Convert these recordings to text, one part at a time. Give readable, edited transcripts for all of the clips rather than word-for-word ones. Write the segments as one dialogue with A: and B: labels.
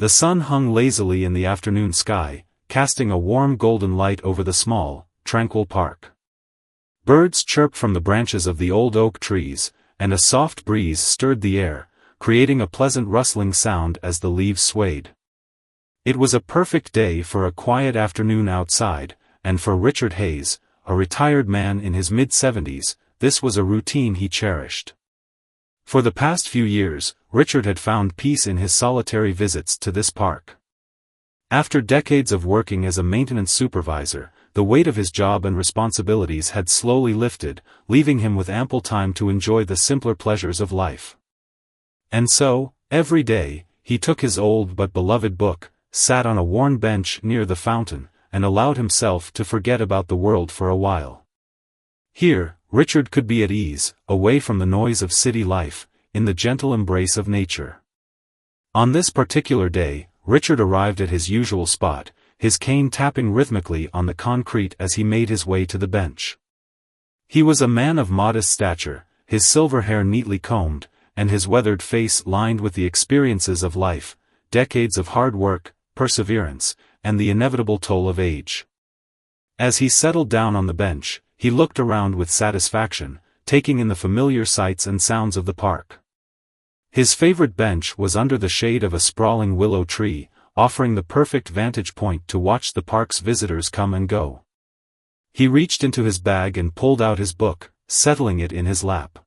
A: The sun hung lazily in the afternoon sky, casting a warm golden light over the small, tranquil park. Birds chirped from the branches of the old oak trees, and a soft breeze stirred the air, creating a pleasant rustling sound as the leaves swayed. It was a perfect day for a quiet afternoon outside, and for Richard Hayes, a retired man in his mid-70s, this was a routine he cherished. For the past few years, Richard had found peace in his solitary visits to this park. After decades of working as a maintenance supervisor, the weight of his job and responsibilities had slowly lifted, leaving him with ample time to enjoy the simpler pleasures of life. And so, every day, he took his old but beloved book, sat on a worn bench near the fountain, and allowed himself to forget about the world for a while. Here, Richard could be at ease, away from the noise of city life, in the gentle embrace of nature. On this particular day, Richard arrived at his usual spot, his cane tapping rhythmically on the concrete as he made his way to the bench. He was a man of modest stature, his silver hair neatly combed, and his weathered face lined with the experiences of life, decades of hard work, perseverance, and the inevitable toll of age. As he settled down on the bench, he looked around with satisfaction, taking in the familiar sights and sounds of the park. His favorite bench was under the shade of a sprawling willow tree, offering the perfect vantage point to watch the park's visitors come and go. He reached into his bag and pulled out his book, settling it in his lap.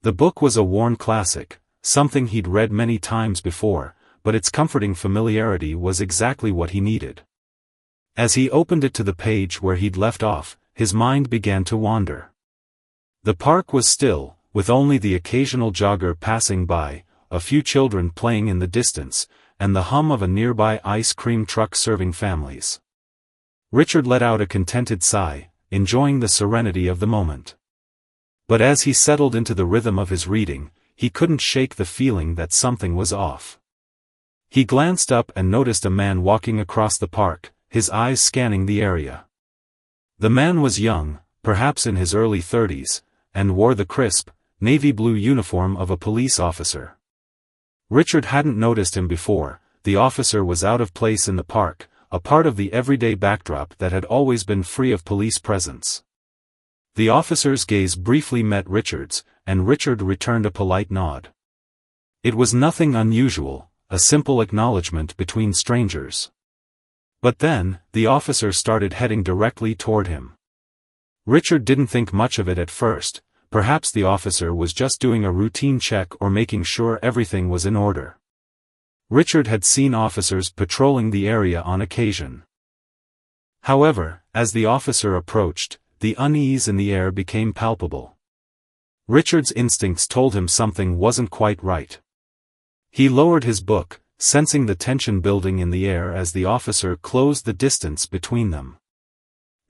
A: The book was a worn classic, something he'd read many times before, but its comforting familiarity was exactly what he needed. As he opened it to the page where he'd left off, his mind began to wander. The park was still, with only the occasional jogger passing by, a few children playing in the distance, and the hum of a nearby ice cream truck serving families. Richard let out a contented sigh, enjoying the serenity of the moment. But as he settled into the rhythm of his reading, he couldn't shake the feeling that something was off. He glanced up and noticed a man walking across the park, his eyes scanning the area. The man was young, perhaps in his early 30s, and wore the crisp, navy blue uniform of a police officer. Richard hadn't noticed him before. The officer was out of place in the park, a part of the everyday backdrop that had always been free of police presence. The officer's gaze briefly met Richard's, and Richard returned a polite nod. It was nothing unusual, a simple acknowledgement between strangers. But then, the officer started heading directly toward him. Richard didn't think much of it at first. Perhaps the officer was just doing a routine check or making sure everything was in order. Richard had seen officers patrolling the area on occasion. However, as the officer approached, the unease in the air became palpable. Richard's instincts told him something wasn't quite right. He lowered his book, sensing the tension building in the air as the officer closed the distance between them.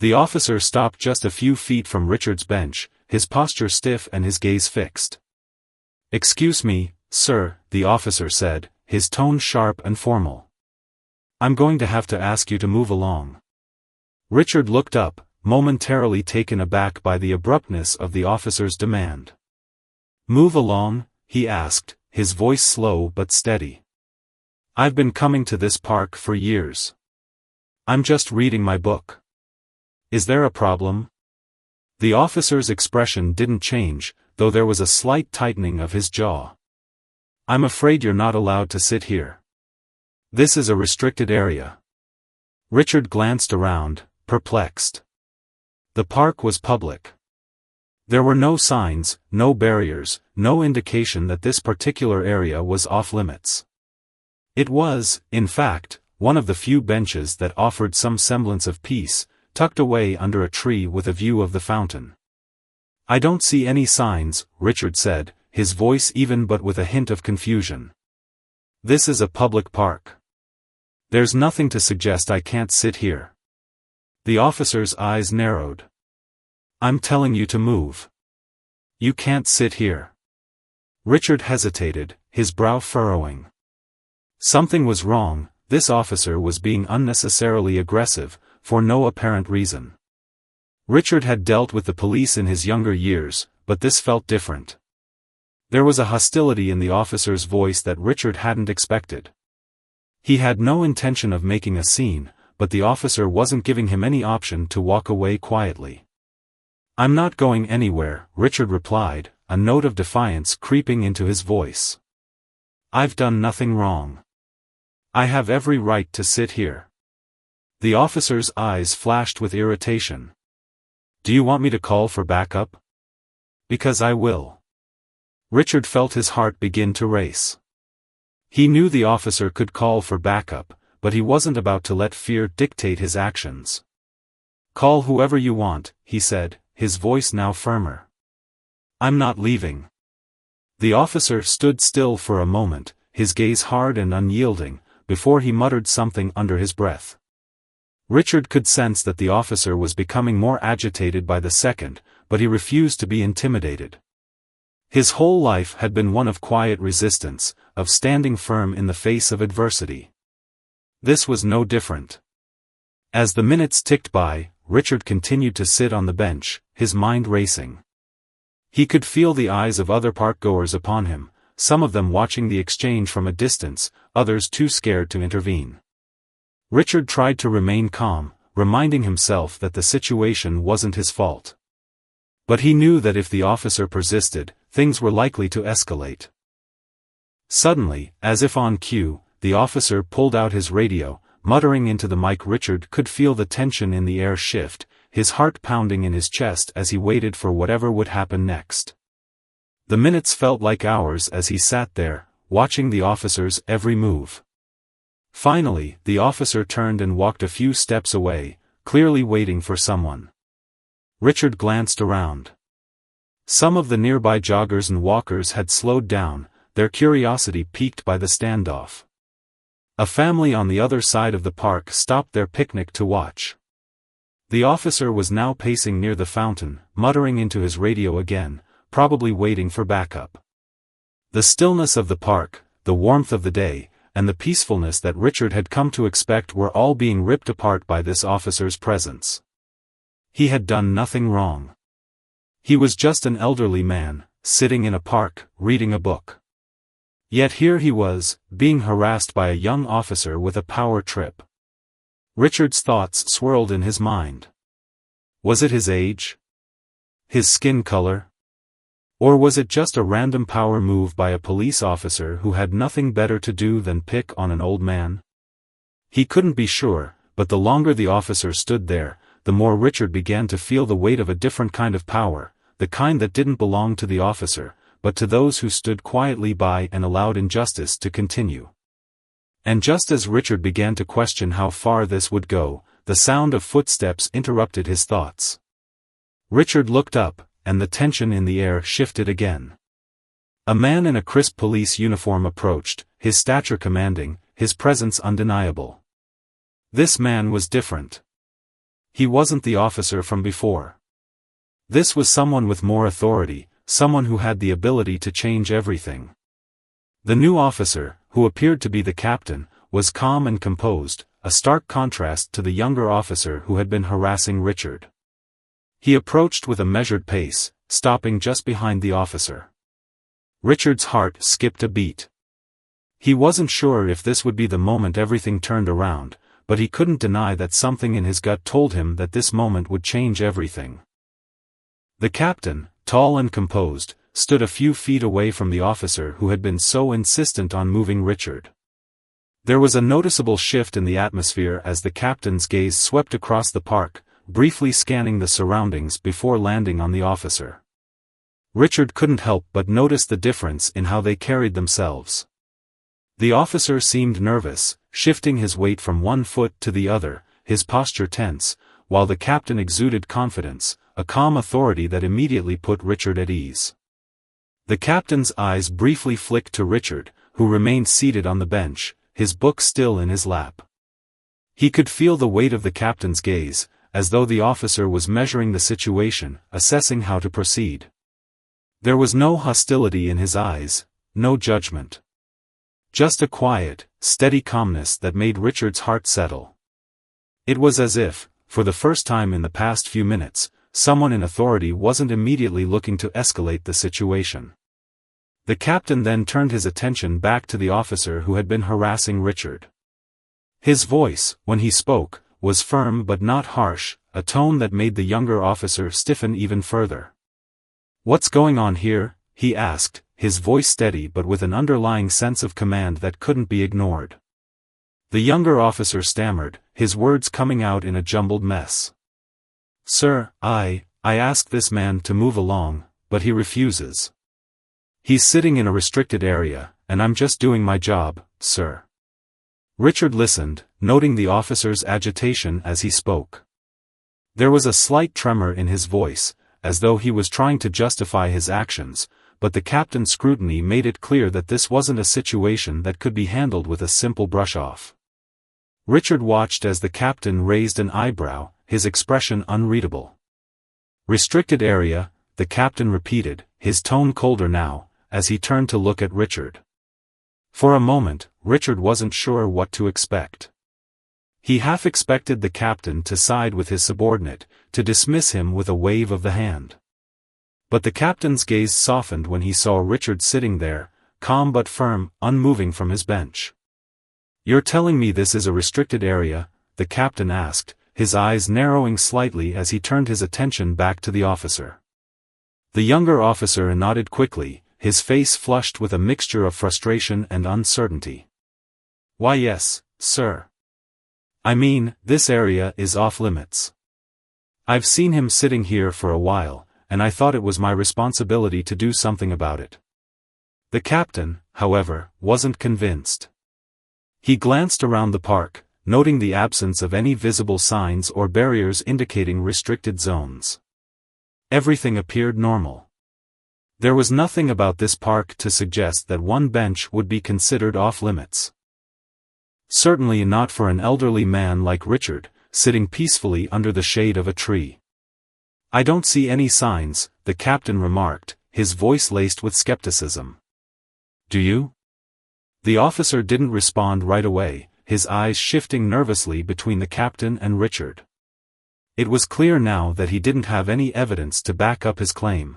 A: The officer stopped just a few feet from Richard's bench, his posture stiff and his gaze fixed. "Excuse me, sir," the officer said, his tone sharp and formal. "I'm going to have to ask you to move along." Richard looked up, momentarily taken aback by the abruptness of the officer's demand. "Move along?" he asked, his voice slow but steady. "I've been coming to this park for years. I'm just reading my book. Is there a problem?" The officer's expression didn't change, though there was a slight tightening of his jaw. "I'm afraid you're not allowed to sit here. This is a restricted area." Richard glanced around, perplexed. The park was public. There were no signs, no barriers, no indication that this particular area was off-limits. It was, in fact, one of the few benches that offered some semblance of peace, tucked away under a tree with a view of the fountain. "I don't see any signs," Richard said, his voice even but with a hint of confusion. "This is a public park. There's nothing to suggest I can't sit here." The officer's eyes narrowed. "I'm telling you to move. You can't sit here." Richard hesitated, his brow furrowing. Something was wrong. This officer was being unnecessarily aggressive, for no apparent reason. Richard had dealt with the police in his younger years, but this felt different. There was a hostility in the officer's voice that Richard hadn't expected. He had no intention of making a scene, but the officer wasn't giving him any option to walk away quietly. "I'm not going anywhere," Richard replied, a note of defiance creeping into his voice. "I've done nothing wrong. I have every right to sit here." The officer's eyes flashed with irritation. "Do you want me to call for backup?" "Because I will." Richard felt his heart begin to race. He knew the officer could call for backup, but he wasn't about to let fear dictate his actions. "Call whoever you want," he said, his voice now firmer. "I'm not leaving." The officer stood still for a moment, his gaze hard and unyielding, before he muttered something under his breath. Richard could sense that the officer was becoming more agitated by the second, but he refused to be intimidated. His whole life had been one of quiet resistance, of standing firm in the face of adversity. This was no different. As the minutes ticked by, Richard continued to sit on the bench, his mind racing. He could feel the eyes of other park-goers upon him, some of them watching the exchange from a distance, others too scared to intervene. Richard tried to remain calm, reminding himself that the situation wasn't his fault. But he knew that if the officer persisted, things were likely to escalate. Suddenly, as if on cue, the officer pulled out his radio, muttering into the mic. Richard could feel the tension in the air shift, his heart pounding in his chest as he waited for whatever would happen next. The minutes felt like hours as he sat there, watching the officer's every move. Finally, the officer turned and walked a few steps away, clearly waiting for someone. Richard glanced around. Some of the nearby joggers and walkers had slowed down, their curiosity piqued by the standoff. A family on the other side of the park stopped their picnic to watch. The officer was now pacing near the fountain, muttering into his radio again, probably waiting for backup. The stillness of the park, the warmth of the day, and the peacefulness that Richard had come to expect were all being ripped apart by this officer's presence. He had done nothing wrong. He was just an elderly man, sitting in a park, reading a book. Yet here he was, being harassed by a young officer with a power trip. Richard's thoughts swirled in his mind. Was it his age? His skin color? Or was it just a random power move by a police officer who had nothing better to do than pick on an old man? He couldn't be sure, but the longer the officer stood there, the more Richard began to feel the weight of a different kind of power, the kind that didn't belong to the officer, but to those who stood quietly by and allowed injustice to continue. And just as Richard began to question how far this would go, the sound of footsteps interrupted his thoughts. Richard looked up, and the tension in the air shifted again. A man in a crisp police uniform approached, his stature commanding, his presence undeniable. This man was different. He wasn't the officer from before. This was someone with more authority, someone who had the ability to change everything. The new officer, who appeared to be the captain, was calm and composed, a stark contrast to the younger officer who had been harassing Richard. He approached with a measured pace, stopping just behind the officer. Richard's heart skipped a beat. He wasn't sure if this would be the moment everything turned around, but he couldn't deny that something in his gut told him that this moment would change everything. The captain, tall and composed, stood a few feet away from the officer who had been so insistent on moving Richard. There was a noticeable shift in the atmosphere as the captain's gaze swept across the park, briefly scanning the surroundings before landing on the officer. Richard couldn't help but notice the difference in how they carried themselves. The officer seemed nervous, shifting his weight from one foot to the other, his posture tense, while the captain exuded confidence, a calm authority that immediately put Richard at ease. The captain's eyes briefly flicked to Richard, who remained seated on the bench, his book still in his lap. He could feel the weight of the captain's gaze, as though the officer was measuring the situation, assessing how to proceed. There was no hostility in his eyes, no judgment. Just a quiet, steady calmness that made Richard's heart settle. It was as if, for the first time in the past few minutes, someone in authority wasn't immediately looking to escalate the situation. The captain then turned his attention back to the officer who had been harassing Richard. His voice, when he spoke, was firm but not harsh, a tone that made the younger officer stiffen even further. "What's going on here?" he asked, his voice steady but with an underlying sense of command that couldn't be ignored. The younger officer stammered, his words coming out in a jumbled mess. "Sir, I asked this man to move along, but he refuses. He's sitting in a restricted area, and I'm just doing my job, sir." Richard listened, noting the officer's agitation as he spoke. There was a slight tremor in his voice, as though he was trying to justify his actions, but the captain's scrutiny made it clear that this wasn't a situation that could be handled with a simple brush-off. Richard watched as the captain raised an eyebrow, his expression unreadable. "Restricted area," the captain repeated, his tone colder now, as he turned to look at Richard. For a moment, Richard wasn't sure what to expect. He half expected the captain to side with his subordinate, to dismiss him with a wave of the hand. But the captain's gaze softened when he saw Richard sitting there, calm but firm, unmoving from his bench. "You're telling me this is a restricted area?" the captain asked, his eyes narrowing slightly as he turned his attention back to the officer. The younger officer nodded quickly, his face flushed with a mixture of frustration and uncertainty. "Why yes, sir. I mean, this area is off-limits. I've seen him sitting here for a while, and I thought it was my responsibility to do something about it." The captain, however, wasn't convinced. He glanced around the park, noting the absence of any visible signs or barriers indicating restricted zones. Everything appeared normal. There was nothing about this park to suggest that one bench would be considered off-limits. Certainly not for an elderly man like Richard, sitting peacefully under the shade of a tree. "I don't see any signs," the captain remarked, his voice laced with skepticism. "Do you?" The officer didn't respond right away, his eyes shifting nervously between the captain and Richard. It was clear now that he didn't have any evidence to back up his claim.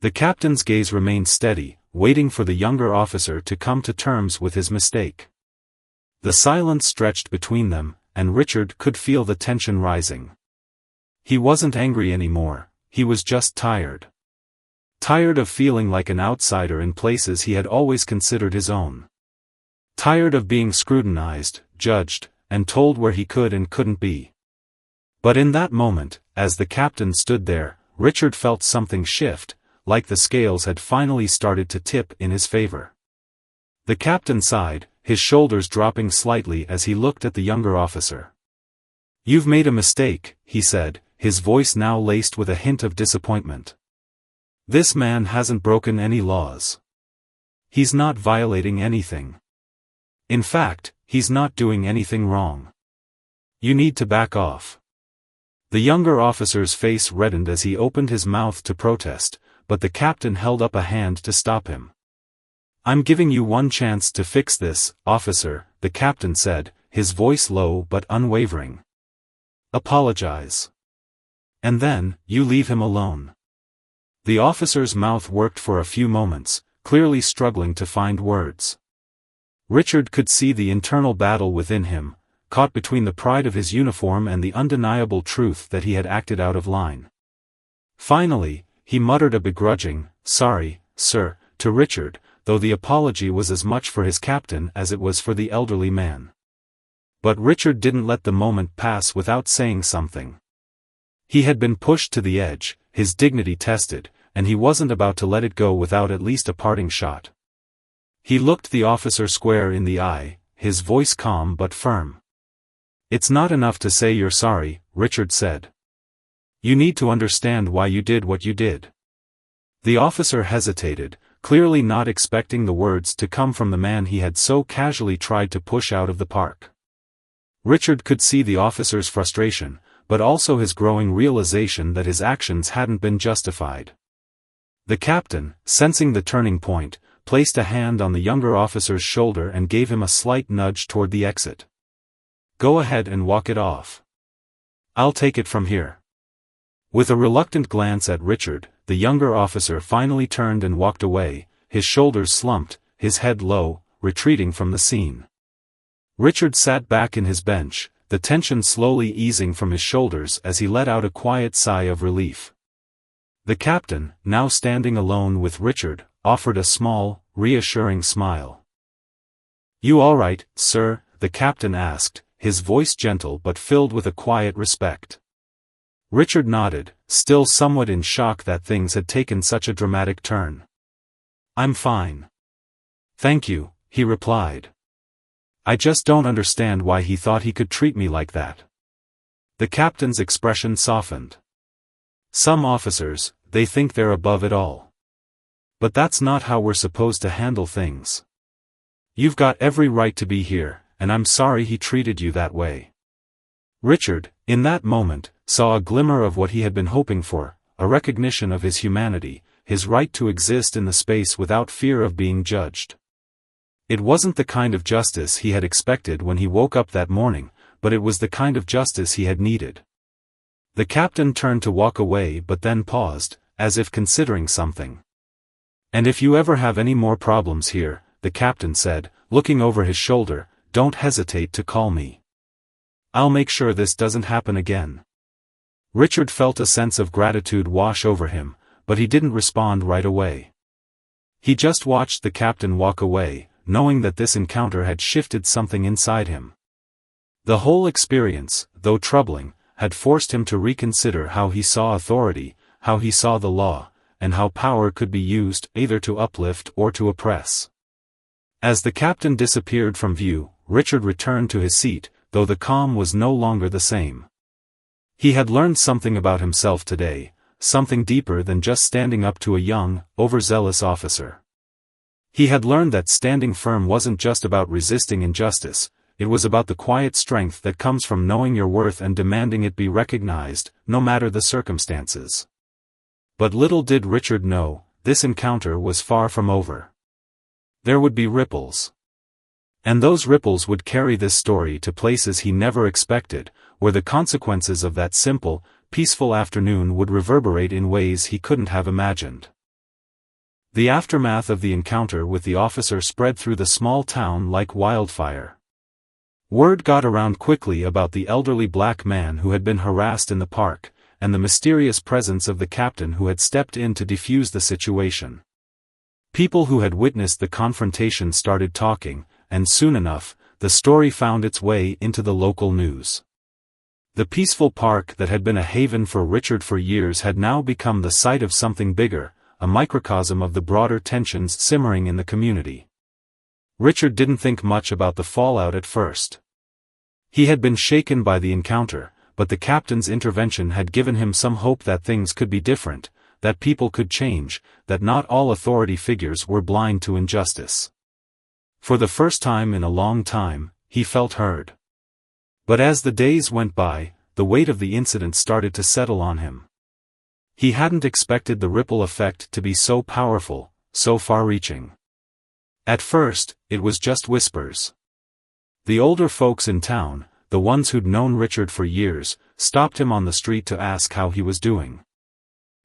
A: The captain's gaze remained steady, waiting for the younger officer to come to terms with his mistake. The silence stretched between them, and Richard could feel the tension rising. He wasn't angry anymore, he was just tired. Tired of feeling like an outsider in places he had always considered his own. Tired of being scrutinized, judged, and told where he could and couldn't be. But in that moment, as the captain stood there, Richard felt something shift, like the scales had finally started to tip in his favor. The captain sighed, his shoulders dropping slightly as he looked at the younger officer. "You've made a mistake," he said, his voice now laced with a hint of disappointment. "This man hasn't broken any laws. He's not violating anything. In fact, he's not doing anything wrong. You need to back off." The younger officer's face reddened as he opened his mouth to protest, but the captain held up a hand to stop him. "I'm giving you one chance to fix this, officer," the captain said, his voice low but unwavering. "Apologize. And then, you leave him alone." The officer's mouth worked for a few moments, clearly struggling to find words. Richard could see the internal battle within him, caught between the pride of his uniform and the undeniable truth that he had acted out of line. Finally, he muttered a begrudging, "Sorry, sir," to Richard, though the apology was as much for his captain as it was for the elderly man. But Richard didn't let the moment pass without saying something. He had been pushed to the edge, his dignity tested, and he wasn't about to let it go without at least a parting shot. He looked the officer square in the eye, his voice calm but firm. "It's not enough to say you're sorry," Richard said. "You need to understand why you did what you did." The officer hesitated, clearly not expecting the words to come from the man he had so casually tried to push out of the park. Richard could see the officer's frustration, but also his growing realization that his actions hadn't been justified. The captain, sensing the turning point, placed a hand on the younger officer's shoulder and gave him a slight nudge toward the exit. "Go ahead and walk it off. I'll take it from here." With a reluctant glance at Richard, the younger officer finally turned and walked away, his shoulders slumped, his head low, retreating from the scene. Richard sat back in his bench, the tension slowly easing from his shoulders as he let out a quiet sigh of relief. The captain, now standing alone with Richard, offered a small, reassuring smile. "You all right, sir?" the captain asked, his voice gentle but filled with a quiet respect. Richard nodded, still somewhat in shock that things had taken such a dramatic turn. "I'm fine. Thank you," he replied. "I just don't understand why he thought he could treat me like that." The captain's expression softened. "Some officers, they think they're above it all. But that's not how we're supposed to handle things. You've got every right to be here, and I'm sorry he treated you that way." Richard, in that moment, saw a glimmer of what he had been hoping for, a recognition of his humanity, his right to exist in the space without fear of being judged. It wasn't the kind of justice he had expected when he woke up that morning, but it was the kind of justice he had needed. The captain turned to walk away but then paused, as if considering something. "And if you ever have any more problems here," the captain said, looking over his shoulder, "don't hesitate to call me. I'll make sure this doesn't happen again." Richard felt a sense of gratitude wash over him, but he didn't respond right away. He just watched the captain walk away, knowing that this encounter had shifted something inside him. The whole experience, though troubling, had forced him to reconsider how he saw authority, how he saw the law, and how power could be used either to uplift or to oppress. As the captain disappeared from view, Richard returned to his seat, though the calm was no longer the same. He had learned something about himself today, something deeper than just standing up to a young, overzealous officer. He had learned that standing firm wasn't just about resisting injustice, it was about the quiet strength that comes from knowing your worth and demanding it be recognized, no matter the circumstances. But little did Richard know, this encounter was far from over. There would be ripples. And those ripples would carry this story to places he never expected, where the consequences of that simple, peaceful afternoon would reverberate in ways he couldn't have imagined. The aftermath of the encounter with the officer spread through the small town like wildfire. Word got around quickly about the elderly black man who had been harassed in the park, and the mysterious presence of the captain who had stepped in to defuse the situation. People who had witnessed the confrontation started talking, and soon enough, the story found its way into the local news. The peaceful park that had been a haven for Richard for years had now become the site of something bigger, a microcosm of the broader tensions simmering in the community. Richard didn't think much about the fallout at first. He had been shaken by the encounter, but the captain's intervention had given him some hope that things could be different, that people could change, that not all authority figures were blind to injustice. For the first time in a long time, he felt heard. But as the days went by, the weight of the incident started to settle on him. He hadn't expected the ripple effect to be so powerful, so far-reaching. At first, it was just whispers. The older folks in town, the ones who'd known Richard for years, stopped him on the street to ask how he was doing.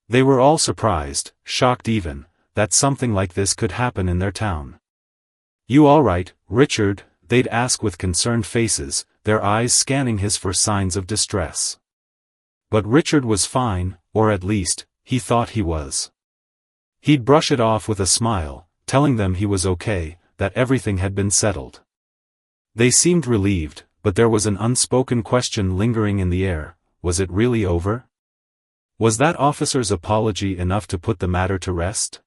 A: They were all surprised, shocked even, that something like this could happen in their town. "You all right, Richard?" they'd ask with concerned faces, their eyes scanning his for signs of distress. But Richard was fine, or at least, he thought he was. He'd brush it off with a smile, telling them he was okay, that everything had been settled. They seemed relieved, but there was an unspoken question lingering in the air: was it really over? Was that officer's apology enough to put the matter to rest?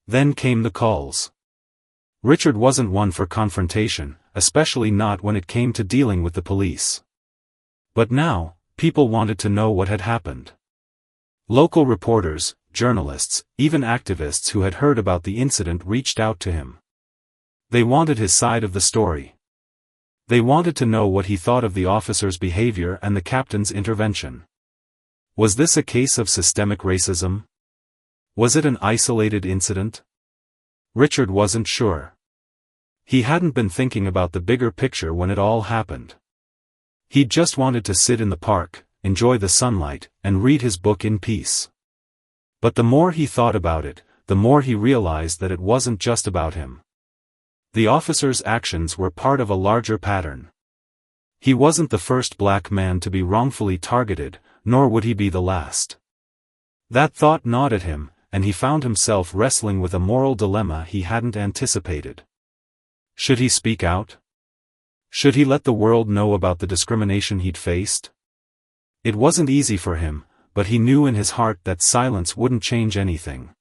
A: Then came the calls. Richard wasn't one for confrontation, especially not when it came to dealing with the police. But now, people wanted to know what had happened. Local reporters, journalists, even activists who had heard about the incident reached out to him. They wanted his side of the story. They wanted to know what he thought of the officer's behavior and the captain's intervention. Was this a case of systemic racism? Was it an isolated incident? Richard wasn't sure. He hadn't been thinking about the bigger picture when it all happened. He'd just wanted to sit in the park, enjoy the sunlight, and read his book in peace. But the more he thought about it, the more he realized that it wasn't just about him. The officer's actions were part of a larger pattern. He wasn't the first black man to be wrongfully targeted, nor would he be the last. That thought gnawed at him, and he found himself wrestling with a moral dilemma he hadn't anticipated. Should he speak out? Should he let the world know about the discrimination he'd faced? It wasn't easy for him, but he knew in his heart that silence wouldn't change anything.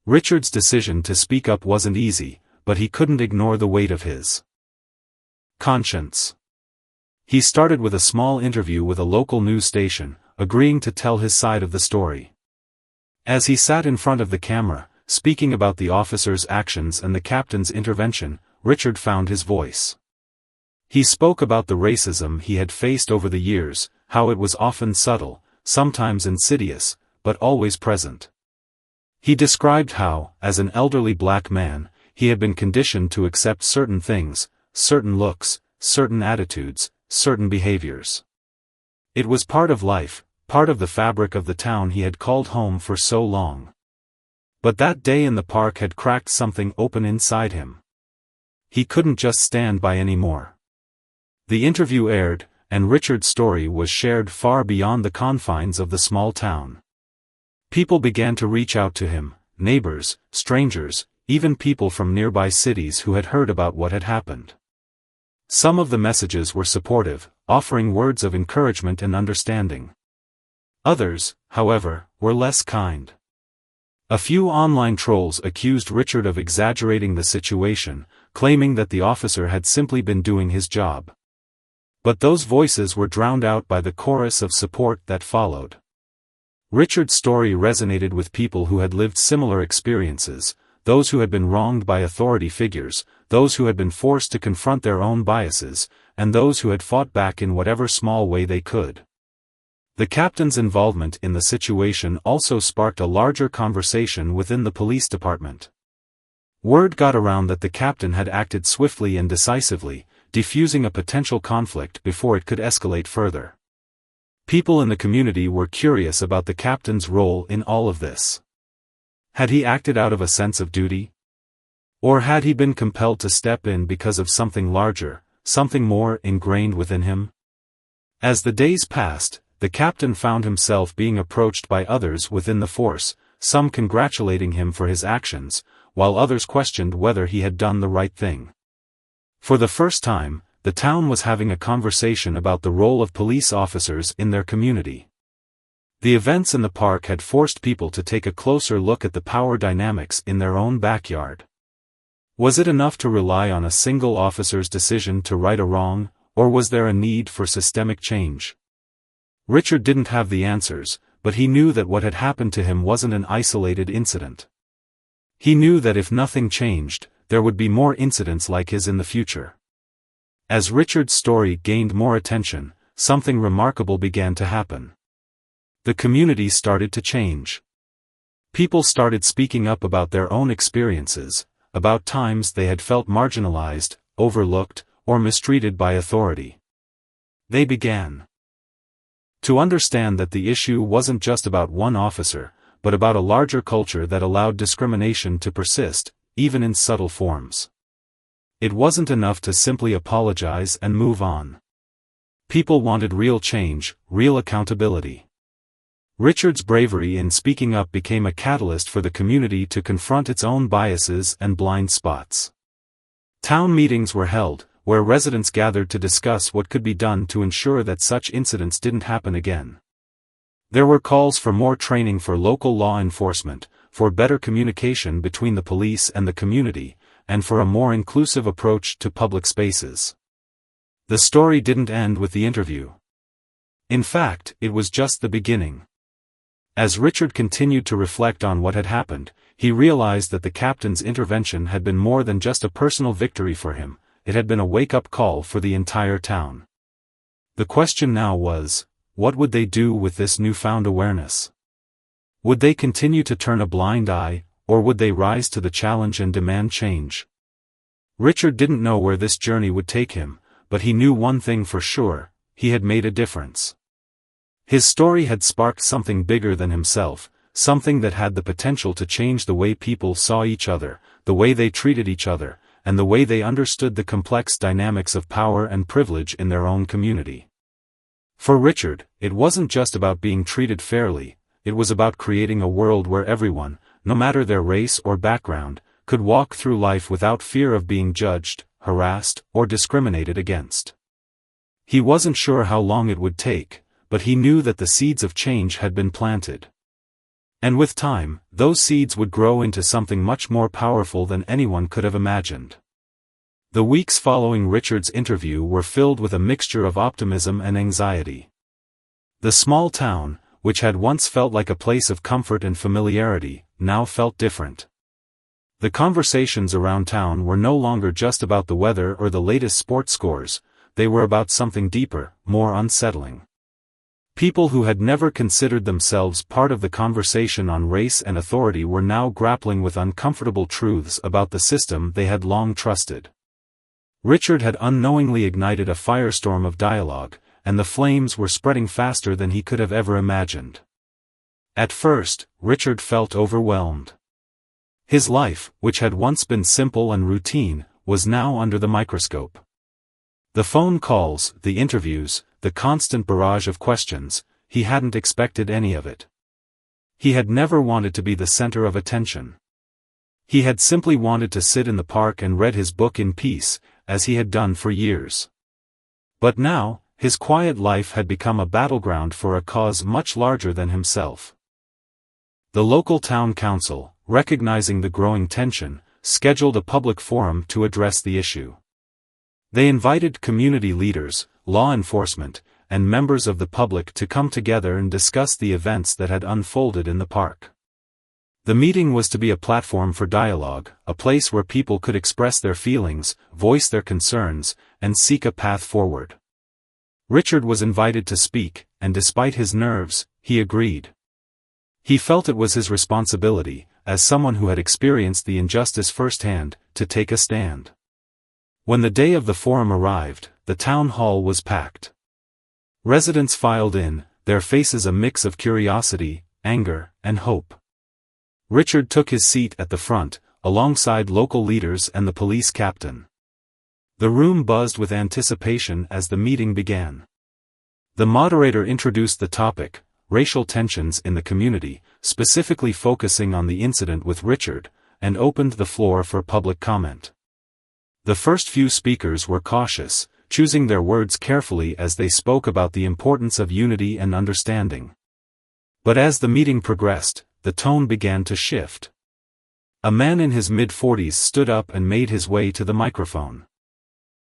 A: Richard's decision to speak up wasn't easy, but he couldn't ignore the weight of his conscience. He started with a small interview with a local news station, agreeing to tell his side of the story. As he sat in front of the camera, speaking about the officer's actions and the captain's intervention, Richard found his voice. He spoke about the racism he had faced over the years, how it was often subtle, sometimes insidious, but always present. He described how, as an elderly black man, he had been conditioned to accept certain things, certain looks, certain attitudes, certain behaviors. It was part of life, part of the fabric of the town he had called home for so long. But that day in the park had cracked something open inside him. He couldn't just stand by anymore. The interview aired, and Richard's story was shared far beyond the confines of the small town. People began to reach out to him, neighbors, strangers, even people from nearby cities who had heard about what had happened. Some of the messages were supportive, offering words of encouragement and understanding. Others, however, were less kind. A few online trolls accused Richard of exaggerating the situation, claiming that the officer had simply been doing his job. But those voices were drowned out by the chorus of support that followed. Richard's story resonated with people who had lived similar experiences, those who had been wronged by authority figures, those who had been forced to confront their own biases, and those who had fought back in whatever small way they could. The captain's involvement in the situation also sparked a larger conversation within the police department. Word got around that the captain had acted swiftly and decisively, defusing a potential conflict before it could escalate further. People in the community were curious about the captain's role in all of this. Had he acted out of a sense of duty? Or had he been compelled to step in because of something larger, something more ingrained within him? As the days passed, the captain found himself being approached by others within the force, some congratulating him for his actions, while others questioned whether he had done the right thing. For the first time, the town was having a conversation about the role of police officers in their community. The events in the park had forced people to take a closer look at the power dynamics in their own backyard. Was it enough to rely on a single officer's decision to right a wrong, or was there a need for systemic change? Richard didn't have the answers, but he knew that what had happened to him wasn't an isolated incident. He knew that if nothing changed, there would be more incidents like his in the future. As Richard's story gained more attention, something remarkable began to happen. The community started to change. People started speaking up about their own experiences, about times they had felt marginalized, overlooked, or mistreated by authority. They began to understand that the issue wasn't just about one officer, but about a larger culture that allowed discrimination to persist, even in subtle forms. It wasn't enough to simply apologize and move on. People wanted real change, real accountability. Richard's bravery in speaking up became a catalyst for the community to confront its own biases and blind spots. Town meetings were held, where residents gathered to discuss what could be done to ensure that such incidents didn't happen again. There were calls for more training for local law enforcement, for better communication between the police and the community, and for a more inclusive approach to public spaces. The story didn't end with the interview. In fact, it was just the beginning. As Richard continued to reflect on what had happened, he realized that the captain's intervention had been more than just a personal victory for him, it had been a wake-up call for the entire town. The question now was, what would they do with this newfound awareness? Would they continue to turn a blind eye, or would they rise to the challenge and demand change? Richard didn't know where this journey would take him, but he knew one thing for sure: he had made a difference. His story had sparked something bigger than himself, something that had the potential to change the way people saw each other, the way they treated each other, and the way they understood the complex dynamics of power and privilege in their own community. For Richard, it wasn't just about being treated fairly, it was about creating a world where everyone, no matter their race or background, could walk through life without fear of being judged, harassed, or discriminated against. He wasn't sure how long it would take, but he knew that the seeds of change had been planted. And with time, those seeds would grow into something much more powerful than anyone could have imagined. The weeks following Richard's interview were filled with a mixture of optimism and anxiety. The small town, which had once felt like a place of comfort and familiarity, now felt different. The conversations around town were no longer just about the weather or the latest sports scores, they were about something deeper, more unsettling. People who had never considered themselves part of the conversation on race and authority were now grappling with uncomfortable truths about the system they had long trusted. Richard had unknowingly ignited a firestorm of dialogue, and the flames were spreading faster than he could have ever imagined. At first, Richard felt overwhelmed. His life, which had once been simple and routine, was now under the microscope. The phone calls, the interviews, the constant barrage of questions, he hadn't expected any of it. He had never wanted to be the center of attention. He had simply wanted to sit in the park and read his book in peace, as he had done for years. But now, his quiet life had become a battleground for a cause much larger than himself. The local town council, recognizing the growing tension, scheduled a public forum to address the issue. They invited community leaders, law enforcement, and members of the public to come together and discuss the events that had unfolded in the park. The meeting was to be a platform for dialogue, a place where people could express their feelings, voice their concerns, and seek a path forward. Richard was invited to speak, and despite his nerves, he agreed. He felt it was his responsibility, as someone who had experienced the injustice firsthand, to take a stand. When the day of the forum arrived, the town hall was packed. Residents filed in, their faces a mix of curiosity, anger, and hope. Richard took his seat at the front, alongside local leaders and the police captain. The room buzzed with anticipation as the meeting began. The moderator introduced the topic, racial tensions in the community, specifically focusing on the incident with Richard, and opened the floor for public comment. The first few speakers were cautious, choosing their words carefully as they spoke about the importance of unity and understanding. But as the meeting progressed, the tone began to shift. A man in his mid-40s stood up and made his way to the microphone.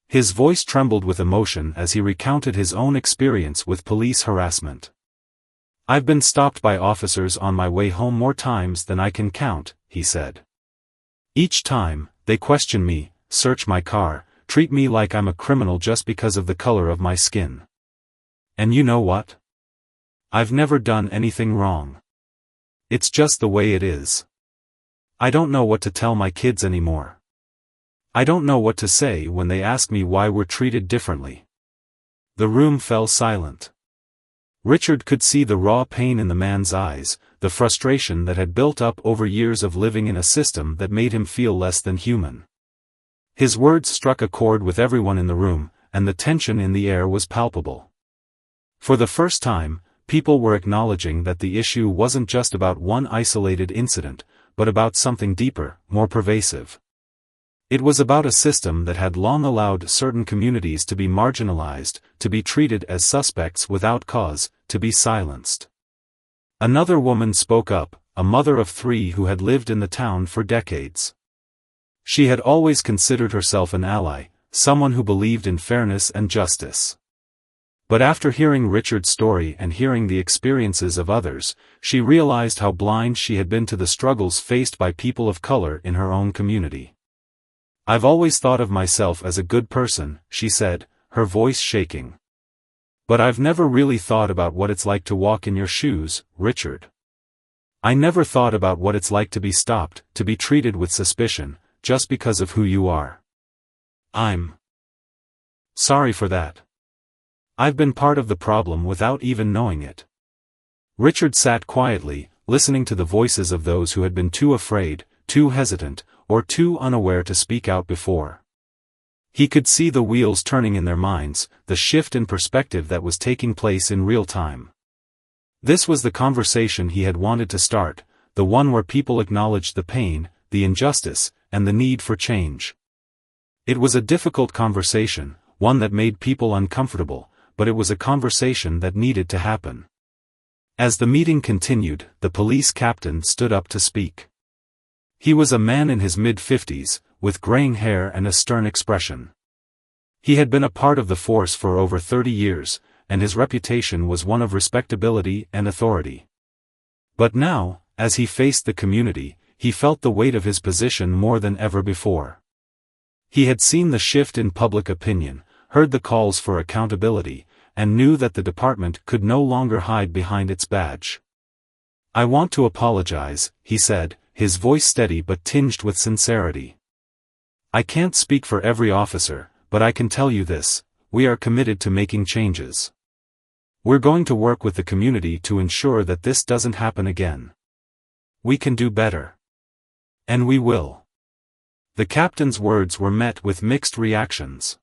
A: His voice trembled with emotion as he recounted his own experience with police harassment. "I've been stopped by officers on my way home more times than I can count," he said. "Each time, they question me, search my car, treat me like I'm a criminal just because of the color of my skin. And you know what? I've never done anything wrong. It's just the way it is. I don't know what to tell my kids anymore. I don't know what to say when they ask me why we're treated differently." The room fell silent. Richard could see the raw pain in the man's eyes, the frustration that had built up over years of living in a system that made him feel less than human. His words struck a chord with everyone in the room, and the tension in the air was palpable. For the first time, people were acknowledging that the issue wasn't just about one isolated incident, but about something deeper, more pervasive. It was about a system that had long allowed certain communities to be marginalized, to be treated as suspects without cause, to be silenced. Another woman spoke up, a mother of 3 who had lived in the town for decades. She had always considered herself an ally, someone who believed in fairness and justice. But after hearing Richard's story and hearing the experiences of others, she realized how blind she had been to the struggles faced by people of color in her own community. "I've always thought of myself as a good person," she said, her voice shaking. "But I've never really thought about what it's like to walk in your shoes, Richard. I never thought about what it's like to be stopped, to be treated with suspicion, just because of who you are. I'm sorry for that. I've been part of the problem without even knowing it." Richard sat quietly, listening to the voices of those who had been too afraid, too hesitant, or too unaware to speak out before. He could see the wheels turning in their minds, the shift in perspective that was taking place in real time. This was the conversation he had wanted to start, the one where people acknowledged the pain, the injustice, and the need for change. It was a difficult conversation, one that made people uncomfortable, but it was a conversation that needed to happen. As the meeting continued, the police captain stood up to speak. He was a man in his mid-50s, with graying hair and a stern expression. He had been a part of the force for over 30 years, and his reputation was one of respectability and authority. But now, as he faced the community, he felt the weight of his position more than ever before. He had seen the shift in public opinion, heard the calls for accountability, and knew that the department could no longer hide behind its badge. "I want to apologize," he said, his voice steady but tinged with sincerity. "I can't speak for every officer, but I can tell you this: we are committed to making changes. We're going to work with the community to ensure that this doesn't happen again. We can do better. And we will." The captain's words were met with mixed reactions.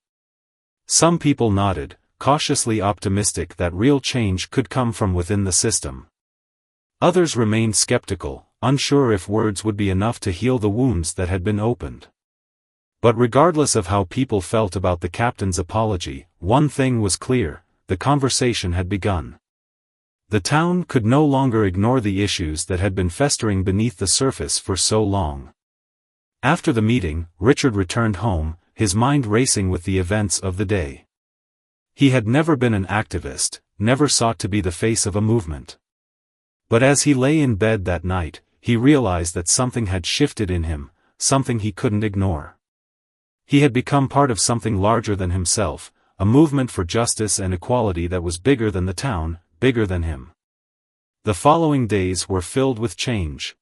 A: Some people nodded, cautiously optimistic that real change could come from within the system. Others remained skeptical, unsure if words would be enough to heal the wounds that had been opened. But regardless of how people felt about the captain's apology, one thing was clear: the conversation had begun. The town could no longer ignore the issues that had been festering beneath the surface for so long. After the meeting, Richard returned home, his mind racing with the events of the day. He had never been an activist, never sought to be the face of a movement. But as he lay in bed that night, he realized that something had shifted in him, something he couldn't ignore. He had become part of something larger than himself, a movement for justice and equality that was bigger than the town, bigger than him. The following days were filled with change.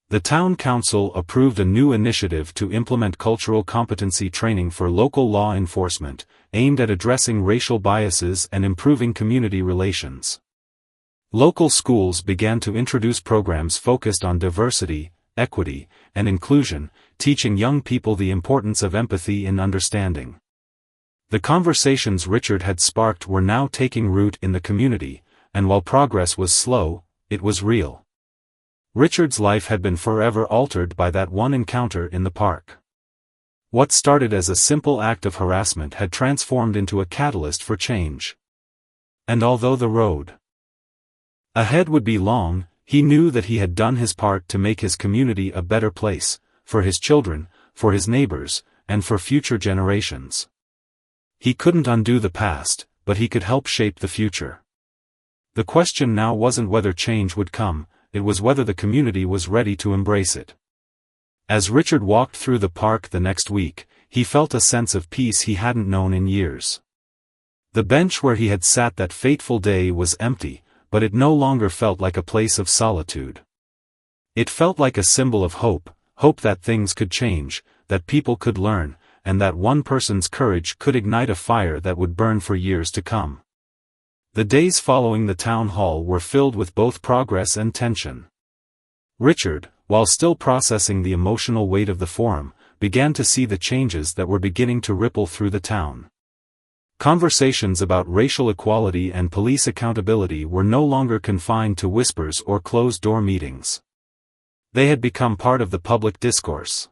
A: The town council approved a new initiative to implement cultural competency training for local law enforcement, aimed at addressing racial biases and improving community relations. Local schools began to introduce programs focused on diversity, equity, and inclusion, teaching young people the importance of empathy and understanding. The conversations Richard had sparked were now taking root in the community, and while progress was slow, it was real. Richard's life had been forever altered by that one encounter in the park. What started as a simple act of harassment had transformed into a catalyst for change. And although the road ahead would be long, he knew that he had done his part to make his community a better place, for his children, for his neighbors, and for future generations. He couldn't undo the past, but he could help shape the future. The question now wasn't whether change would come, it was whether the community was ready to embrace it. As Richard walked through the park the next week, he felt a sense of peace he hadn't known in years. The bench where he had sat that fateful day was empty, but it no longer felt like a place of solitude. It felt like a symbol of hope, hope that things could change, that people could learn, and that one person's courage could ignite a fire that would burn for years to come. The days following the town hall were filled with both progress and tension. Richard, while still processing the emotional weight of the forum, began to see the changes that were beginning to ripple through the town. Conversations about racial equality and police accountability were no longer confined to whispers or closed-door meetings. They had become part of the public discourse.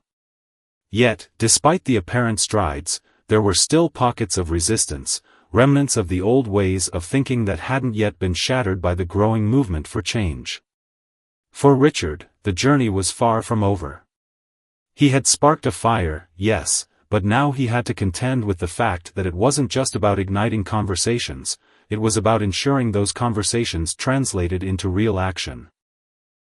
A: Yet, despite the apparent strides, there were still pockets of resistance, remnants of the old ways of thinking that hadn't yet been shattered by the growing movement for change. For Richard, the journey was far from over. He had sparked a fire, yes, but now he had to contend with the fact that it wasn't just about igniting conversations, it was about ensuring those conversations translated into real action.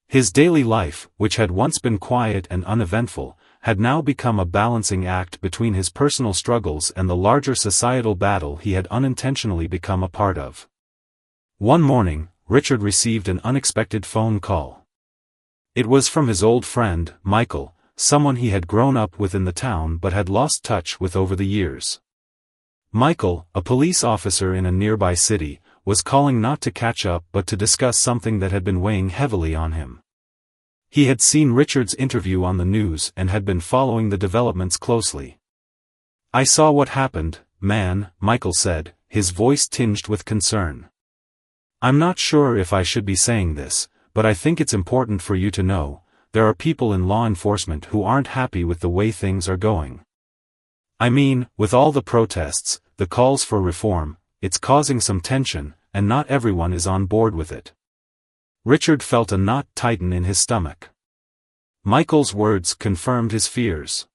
A: His daily life, which had once been quiet and uneventful, had now become a balancing act between his personal struggles and the larger societal battle he had unintentionally become a part of. One morning, Richard received an unexpected phone call. It was from his old friend, Michael, someone he had grown up with in the town but had lost touch with over the years. Michael, a police officer in a nearby city, was calling not to catch up but to discuss something that had been weighing heavily on him. He had seen Richard's interview on the news and had been following the developments closely. "I saw what happened, man," Michael said, his voice tinged with concern. "I'm not sure if I should be saying this, but I think it's important for you to know, there are people in law enforcement who aren't happy with the way things are going. I mean, with all the protests, the calls for reform, it's causing some tension, and not everyone is on board with it." Richard felt a knot tighten in his stomach. Michael's words confirmed his fears.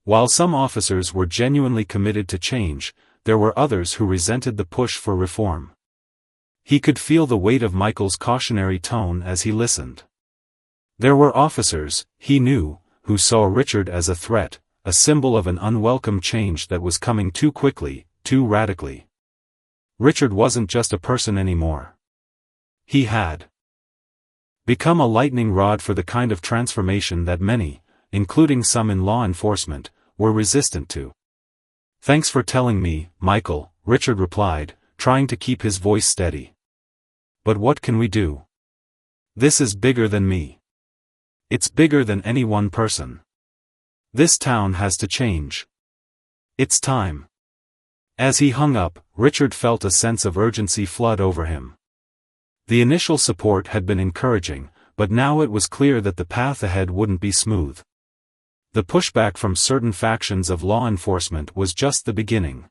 A: While some officers were genuinely committed to change, there were others who resented the push for reform. He could feel the weight of Michael's cautionary tone as he listened. There were officers, he knew, who saw Richard as a threat, a symbol of an unwelcome change that was coming too quickly, too radically. Richard wasn't just a person anymore. He had become a lightning rod for the kind of transformation that many, including some in law enforcement, were resistant to. "Thanks for telling me, Michael," Richard replied, trying to keep his voice steady. "But what can we do? This is bigger than me. It's bigger than any one person. This town has to change. It's time." As he hung up, Richard felt a sense of urgency flood over him. The initial support had been encouraging, but now it was clear that the path ahead wouldn't be smooth. The pushback from certain factions of law enforcement was just the beginning.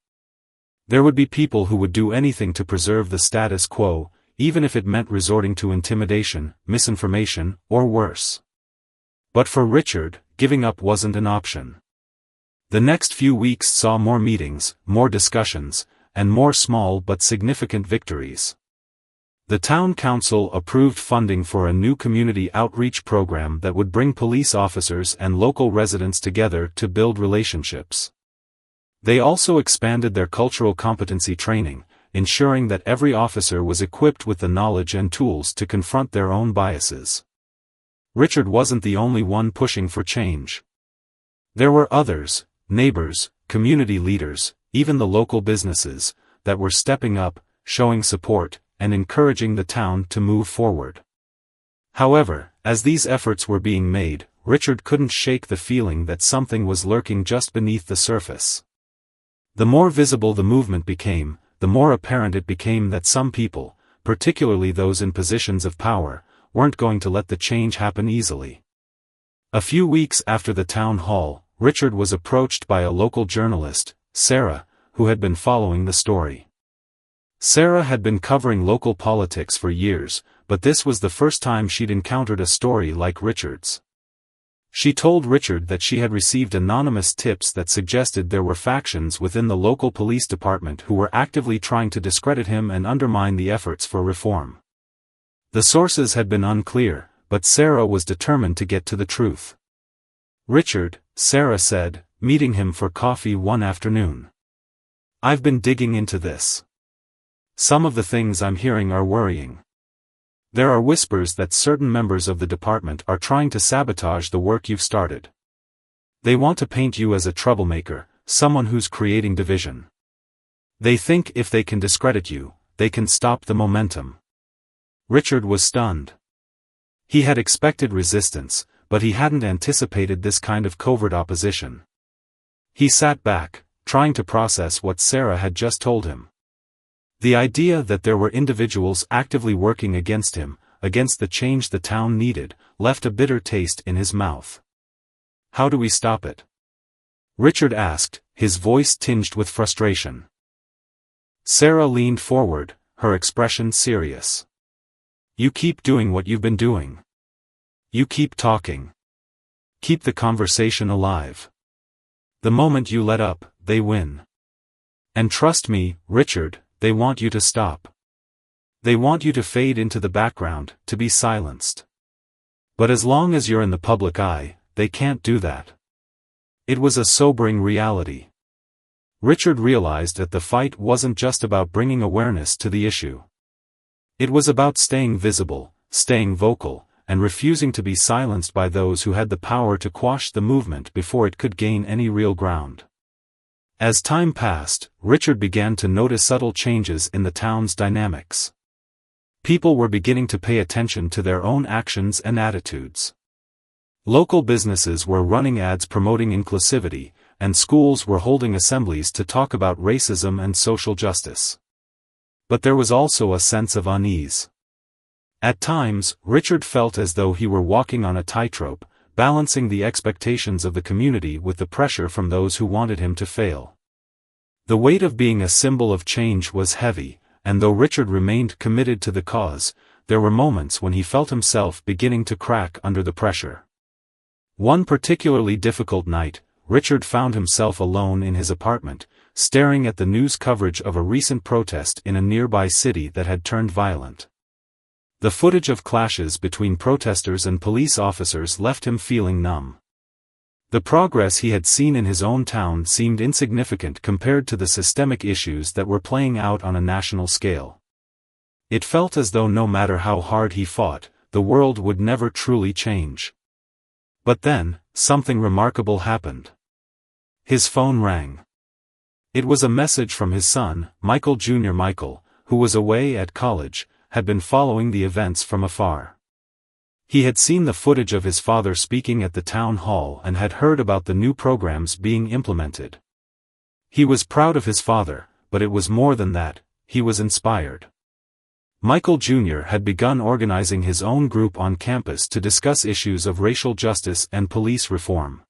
A: There would be people who would do anything to preserve the status quo, even if it meant resorting to intimidation, misinformation, or worse. But for Richard, giving up wasn't an option. The next few weeks saw more meetings, more discussions, and more small but significant victories. The town council approved funding for a new community outreach program that would bring police officers and local residents together to build relationships. They also expanded their cultural competency training, ensuring that every officer was equipped with the knowledge and tools to confront their own biases. Richard wasn't the only one pushing for change. There were others, neighbors, community leaders, even the local businesses, that were stepping up, showing support, and encouraging the town to move forward. However, as these efforts were being made, Richard couldn't shake the feeling that something was lurking just beneath the surface. The more visible the movement became, the more apparent it became that some people, particularly those in positions of power, weren't going to let the change happen easily. A few weeks after the town hall, Richard was approached by a local journalist, Sarah, who had been following the story. Sarah had been covering local politics for years, but this was the first time she'd encountered a story like Richard's. She told Richard that she had received anonymous tips that suggested there were factions within the local police department who were actively trying to discredit him and undermine the efforts for reform. The sources had been unclear, but Sarah was determined to get to the truth. "Richard," Sarah said, meeting him for coffee one afternoon. "I've been digging into this. Some of the things I'm hearing are worrying. There are whispers that certain members of the department are trying to sabotage the work you've started. They want to paint you as a troublemaker, someone who's creating division. They think if they can discredit you, they can stop the momentum." Richard was stunned. He had expected resistance, but he hadn't anticipated this kind of covert opposition. He sat back, trying to process what Sarah had just told him. The idea that there were individuals actively working against him, against the change the town needed, left a bitter taste in his mouth. "How do we stop it?" Richard asked, his voice tinged with frustration. Sarah leaned forward, her expression serious. "You keep doing what you've been doing. You keep talking. Keep the conversation alive. The moment you let up, they win. And trust me, Richard, they want you to stop. They want you to fade into the background, to be silenced. But as long as you're in the public eye, they can't do that." It was a sobering reality. Richard realized that the fight wasn't just about bringing awareness to the issue. It was about staying visible, staying vocal, and refusing to be silenced by those who had the power to quash the movement before it could gain any real ground. As time passed, Richard began to notice subtle changes in the town's dynamics. People were beginning to pay attention to their own actions and attitudes. Local businesses were running ads promoting inclusivity, and schools were holding assemblies to talk about racism and social justice. But there was also a sense of unease. At times, Richard felt as though he were walking on a tightrope, balancing the expectations of the community with the pressure from those who wanted him to fail. The weight of being a symbol of change was heavy, and though Richard remained committed to the cause, there were moments when he felt himself beginning to crack under the pressure. One particularly difficult night, Richard found himself alone in his apartment, staring at the news coverage of a recent protest in a nearby city that had turned violent. The footage of clashes between protesters and police officers left him feeling numb. The progress he had seen in his own town seemed insignificant compared to the systemic issues that were playing out on a national scale. It felt as though no matter how hard he fought, the world would never truly change. But then, something remarkable happened. His phone rang. It was a message from his son, Michael Jr. Michael, who was away at college, had been following the events from afar. He had seen the footage of his father speaking at the town hall and had heard about the new programs being implemented. He was proud of his father, but it was more than that, he was inspired. Michael Jr. had begun organizing his own group on campus to discuss issues of racial justice and police reform.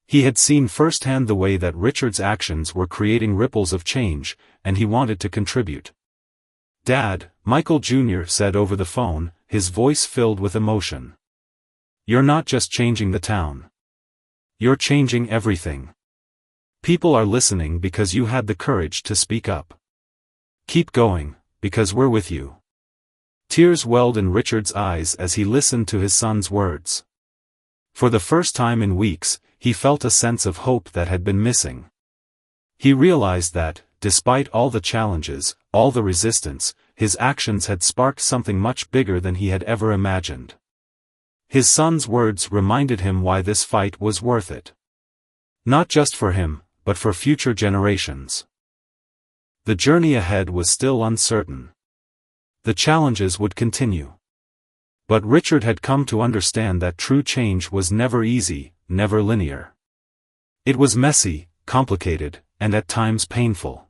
A: He had seen firsthand the way that Richard's actions were creating ripples of change, and he wanted to contribute. "Dad," Michael Jr. said over the phone, his voice filled with emotion. "You're not just changing the town. You're changing everything. People are listening because you had the courage to speak up. Keep going, because we're with you." Tears welled in Richard's eyes as he listened to his son's words. For the first time in weeks, he felt a sense of hope that had been missing. He realized that, despite all the challenges, all the resistance, his actions had sparked something much bigger than he had ever imagined. His son's words reminded him why this fight was worth it. Not just for him, but for future generations. The journey ahead was still uncertain. The challenges would continue. But Richard had come to understand that true change was never easy, never linear. It was messy, complicated, and at times painful.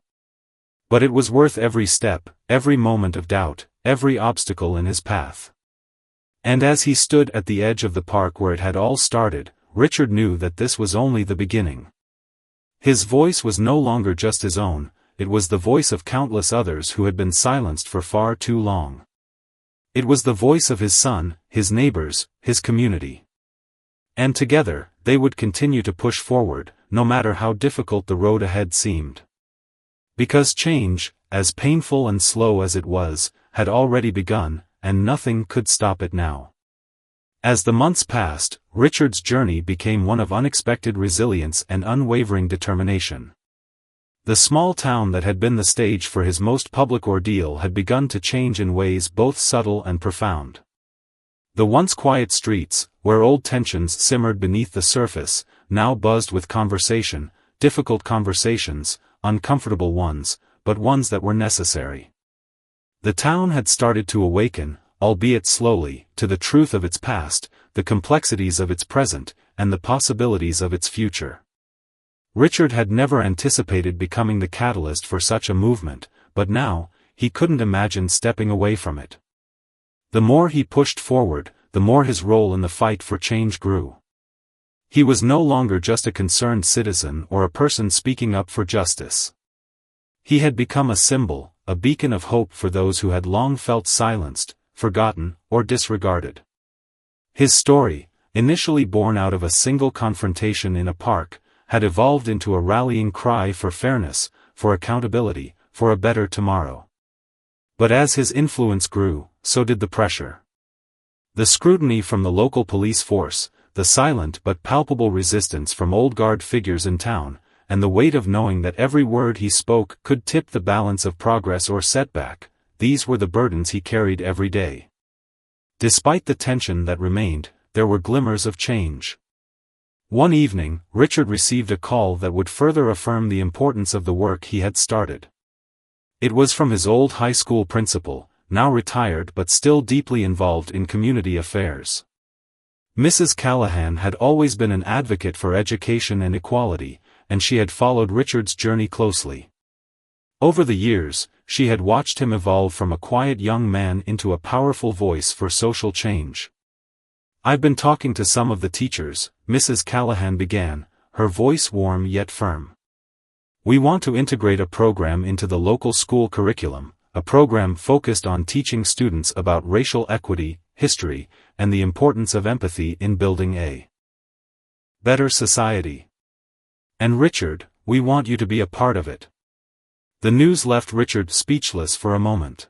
A: But it was worth every step, every moment of doubt, every obstacle in his path. And as he stood at the edge of the park where it had all started, Richard knew that this was only the beginning. His voice was no longer just his own, it was the voice of countless others who had been silenced for far too long. It was the voice of his son, his neighbors, his community. And together, they would continue to push forward, no matter how difficult the road ahead seemed. Because change, as painful and slow as it was, had already begun, and nothing could stop it now. As the months passed, Richard's journey became one of unexpected resilience and unwavering determination. The small town that had been the stage for his most public ordeal had begun to change in ways both subtle and profound. The once quiet streets, where old tensions simmered beneath the surface, now buzzed with conversation, difficult conversations, uncomfortable ones, but ones that were necessary. The town had started to awaken, albeit slowly, to the truth of its past, the complexities of its present, and the possibilities of its future. Richard had never anticipated becoming the catalyst for such a movement, but now, he couldn't imagine stepping away from it. The more he pushed forward, the more his role in the fight for change grew. He was no longer just a concerned citizen or a person speaking up for justice. He had become a symbol, a beacon of hope for those who had long felt silenced, forgotten, or disregarded. His story, initially born out of a single confrontation in a park, had evolved into a rallying cry for fairness, for accountability, for a better tomorrow. But as his influence grew, so did the pressure. The scrutiny from the local police force, the silent but palpable resistance from old guard figures in town, and the weight of knowing that every word he spoke could tip the balance of progress or setback, these were the burdens he carried every day. Despite the tension that remained, there were glimmers of change. One evening, Richard received a call that would further affirm the importance of the work he had started. It was from his old high school principal, now retired but still deeply involved in community affairs. Mrs. Callahan had always been an advocate for education and equality, and she had followed Richard's journey closely. Over the years, she had watched him evolve from a quiet young man into a powerful voice for social change. "I've been talking to some of the teachers," Mrs. Callahan began, her voice warm yet firm. "We want to integrate a program into the local school curriculum, a program focused on teaching students about racial equity, history, and the importance of empathy in building a better society. And Richard, we want you to be a part of it." The news left Richard speechless for a moment.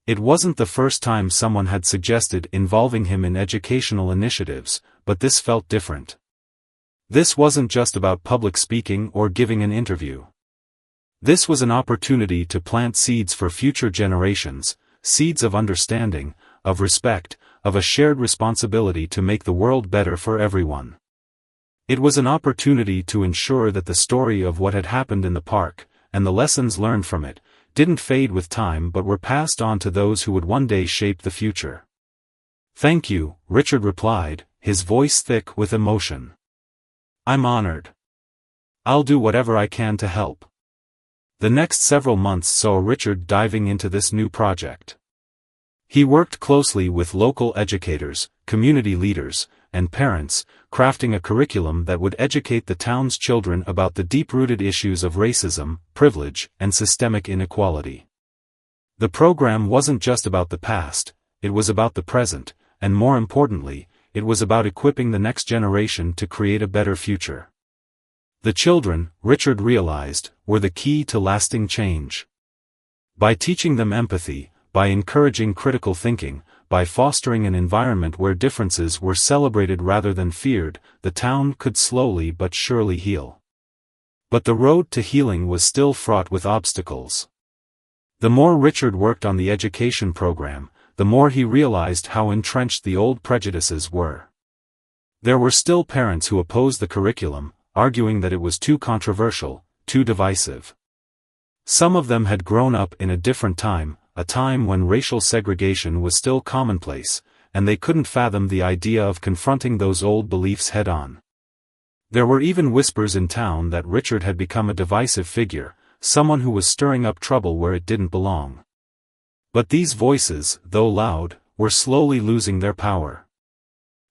A: It wasn't the first time someone had suggested involving him in educational initiatives, but this felt different. This wasn't just about public speaking or giving an interview. This was an opportunity to plant seeds for future generations, seeds of understanding, of respect, of a shared responsibility to make the world better for everyone. It was an opportunity to ensure that the story of what had happened in the park, and the lessons learned from it, didn't fade with time but were passed on to those who would one day shape the future. "Thank you," Richard replied, his voice thick with emotion. "I'm honored. I'll do whatever I can to help." The next several months saw Richard diving into this new project. He worked closely with local educators, community leaders, and parents, crafting a curriculum that would educate the town's children about the deep-rooted issues of racism, privilege, and systemic inequality. The program wasn't just about the past, it was about the present, and more importantly, it was about equipping the next generation to create a better future. The children, Richard realized, were the key to lasting change. By teaching them empathy, by encouraging critical thinking, by fostering an environment where differences were celebrated rather than feared, the town could slowly but surely heal. But the road to healing was still fraught with obstacles. The more Richard worked on the education program, the more he realized how entrenched the old prejudices were. There were still parents who opposed the curriculum, arguing that it was too controversial, too divisive. Some of them had grown up in a different time, a time when racial segregation was still commonplace, and they couldn't fathom the idea of confronting those old beliefs head-on. There were even whispers in town that Richard had become a divisive figure, someone who was stirring up trouble where it didn't belong. But these voices, though loud, were slowly losing their power.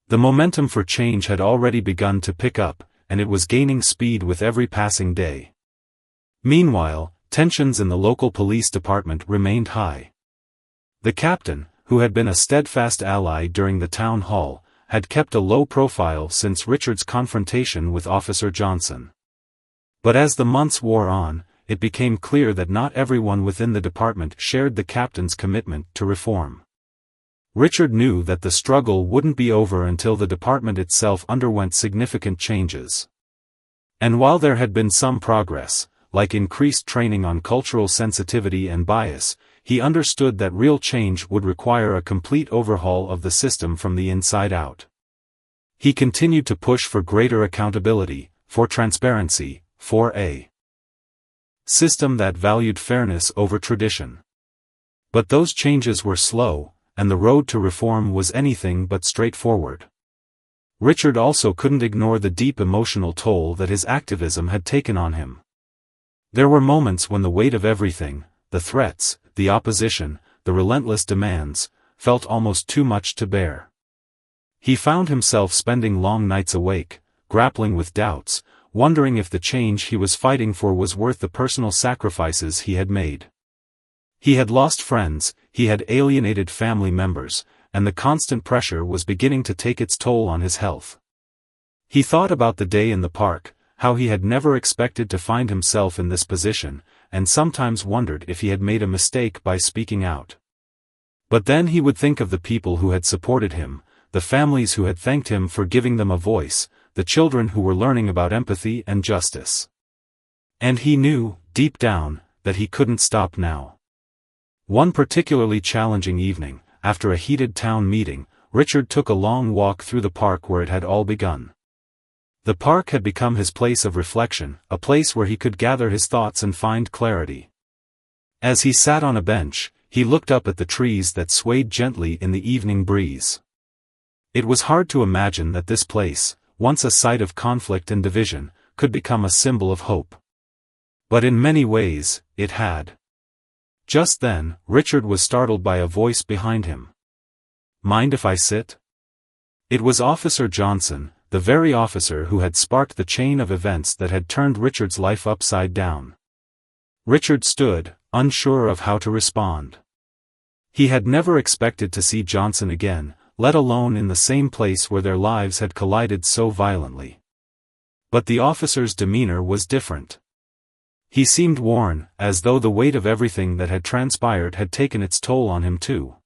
A: The momentum for change had already begun to pick up, and it was gaining speed with every passing day. Meanwhile, tensions in the local police department remained high. The captain, who had been a steadfast ally during the town hall, had kept a low profile since Richard's confrontation with Officer Johnson. But as the months wore on, it became clear that not everyone within the department shared the captain's commitment to reform. Richard knew that the struggle wouldn't be over until the department itself underwent significant changes. And while there had been some progress, like increased training on cultural sensitivity and bias, he understood that real change would require a complete overhaul of the system from the inside out. He continued to push for greater accountability, for transparency, for a system that valued fairness over tradition. But those changes were slow, and the road to reform was anything but straightforward. Richard also couldn't ignore the deep emotional toll that his activism had taken on him. There were moments when the weight of everything, the threats, the opposition, the relentless demands, felt almost too much to bear. He found himself spending long nights awake, grappling with doubts, wondering if the change he was fighting for was worth the personal sacrifices he had made. He had lost friends, he had alienated family members, and the constant pressure was beginning to take its toll on his health. He thought about the day in the park, how he had never expected to find himself in this position, and sometimes wondered if he had made a mistake by speaking out. But then he would think of the people who had supported him, the families who had thanked him for giving them a voice, the children who were learning about empathy and justice. And he knew, deep down, that he couldn't stop now. One particularly challenging evening, after a heated town meeting, Richard took a long walk through the park where it had all begun. The park had become his place of reflection, a place where he could gather his thoughts and find clarity. As he sat on a bench, he looked up at the trees that swayed gently in the evening breeze. It was hard to imagine that this place, once a site of conflict and division, could become a symbol of hope. But in many ways, it had. Just then, Richard was startled by a voice behind him. "Mind if I sit?" It was Officer Johnson, the very officer who had sparked the chain of events that had turned Richard's life upside down. Richard stood, unsure of how to respond. He had never expected to see Johnson again, let alone in the same place where their lives had collided so violently. But the officer's demeanor was different. He seemed worn, as though the weight of everything that had transpired had taken its toll on him too.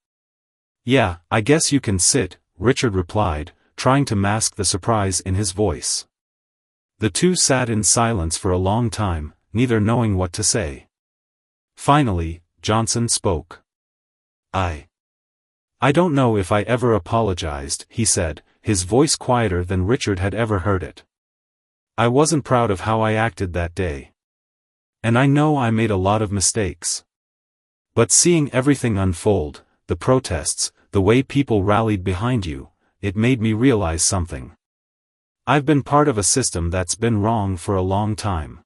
A: "Yeah, I guess you can sit," Richard replied, trying to mask the surprise in his voice. The two sat in silence for a long time, neither knowing what to say. Finally, Johnson spoke. I don't know if I ever apologized," he said, his voice quieter than Richard had ever heard it. "I wasn't proud of how I acted that day. And I know I made a lot of mistakes. But seeing everything unfold, the protests, the way people rallied behind you, it made me realize something. I've been part of a system that's been wrong for a long time.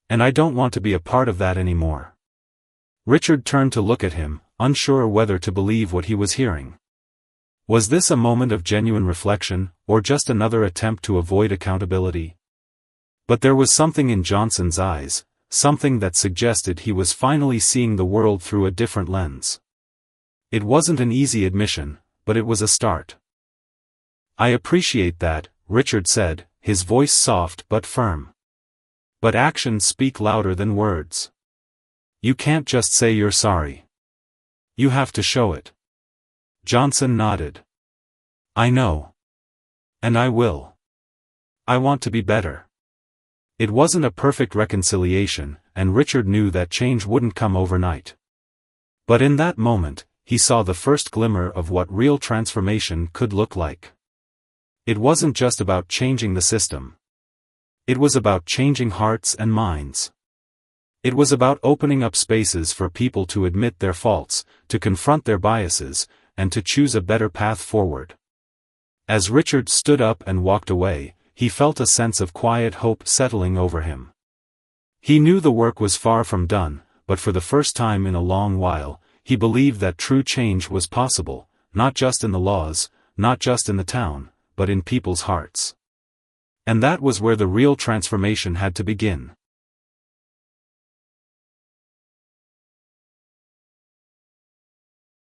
A: And I don't want to be a part of that anymore." Richard turned to look at him, unsure whether to believe what he was hearing. Was this a moment of genuine reflection, or just another attempt to avoid accountability? But there was something in Johnson's eyes, something that suggested he was finally seeing the world through a different lens. It wasn't an easy admission, but it was a start. "I appreciate that," Richard said, his voice soft but firm. "But actions speak louder than words. You can't just say you're sorry. You have to show it." Johnson nodded. "I know. And I will. I want to be better." It wasn't a perfect reconciliation, and Richard knew that change wouldn't come overnight. But in that moment, he saw the first glimmer of what real transformation could look like. It wasn't just about changing the system. It was about changing hearts and minds. It was about opening up spaces for people to admit their faults, to confront their biases, and to choose a better path forward. As Richard stood up and walked away, he felt a sense of quiet hope settling over him. He knew the work was far from done, but for the first time in a long while, he believed that true change was possible, not just in the laws, not just in the town, but in people's hearts. And that was where the real transformation had to begin.